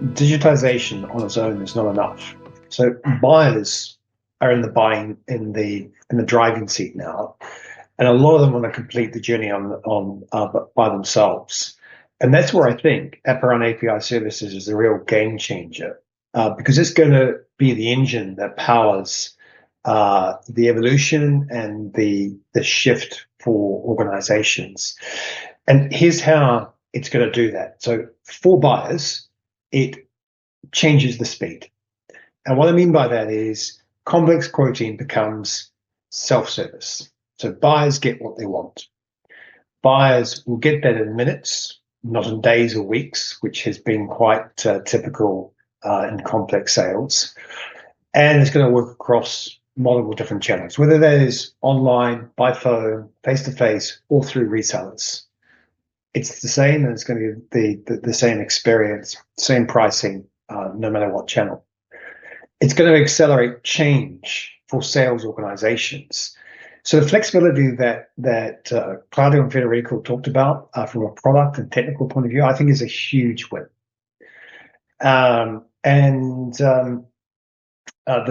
digitization on its own is not enough. So buyers are in the driving seat now, and a lot of them want to complete the journey by themselves. And that's where I think Apparound API Services is a real game changer, because it's going to be the engine that powers the evolution and the shift for organizations. And here's how it's going to do that. So for buyers, it changes the speed. And what I mean by that is complex quoting becomes self-service. So buyers get what they want. Buyers will get that in minutes, not in days or weeks, which has been quite typical in complex sales. And it's going to work across multiple different channels, whether that is online, by phone, face-to-face, or through resellers. It's the same, and it's going to be the same experience, same pricing, no matter what channel. It's going to accelerate change for sales organizations. So the flexibility that Claudio and Federico talked about from a product and technical point of view, I think is a huge win. The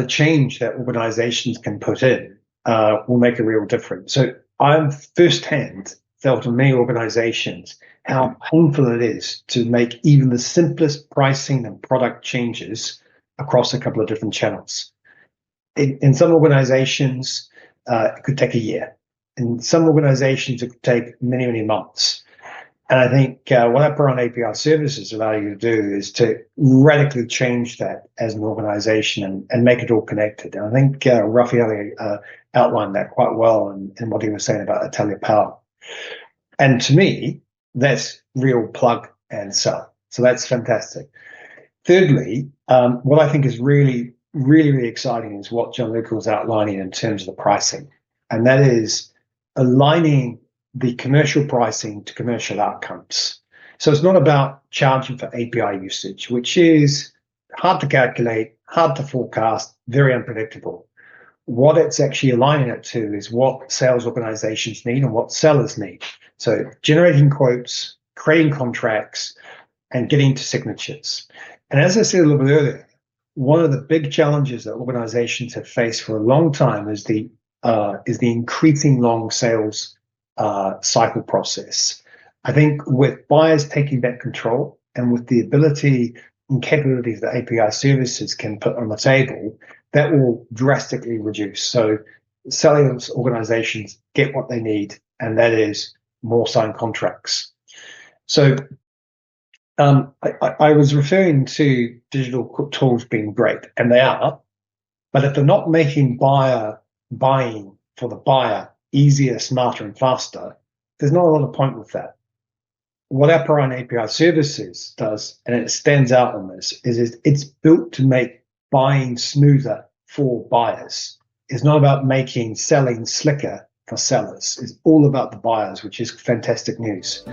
change that organizations can put in will make a real difference. So I've firsthand felt in many organizations how painful it is to make even the simplest pricing and product changes across a couple of different channels. In some organizations, it could take a year. In some organizations, it could take many, many months. And I think what Apparound API Services allow you to do is to radically change that as an organization and make it all connected. And I think Raffaele outlined that quite well in what he was saying about Italia Power. And to me, that's real plug and sell. So that's fantastic. Thirdly, what I think is really, really, really exciting is what Gianluca was outlining in terms of the pricing. And that is aligning the commercial pricing to commercial outcomes. So it's not about charging for API usage, which is hard to calculate, hard to forecast, very unpredictable. What it's actually aligning it to is what sales organizations need and what sellers need. So generating quotes, creating contracts, and getting to signatures. And as I said a little bit earlier, one of the big challenges that organizations have faced for a long time is the increasing long sales cycle process. I think with buyers taking back control and with the ability and capabilities that API services can put on the table, that will drastically reduce. So sales organizations get what they need, and that is more signed contracts. So I was referring to digital tools being great, and they are, but if they're not making buying for the buyer easier, smarter, and faster, there's not a lot of point with that. What Apparound API Services does, and it stands out on this, is it's built to make buying smoother for buyers. It's not about making selling slicker for sellers. It's all about the buyers, which is fantastic news.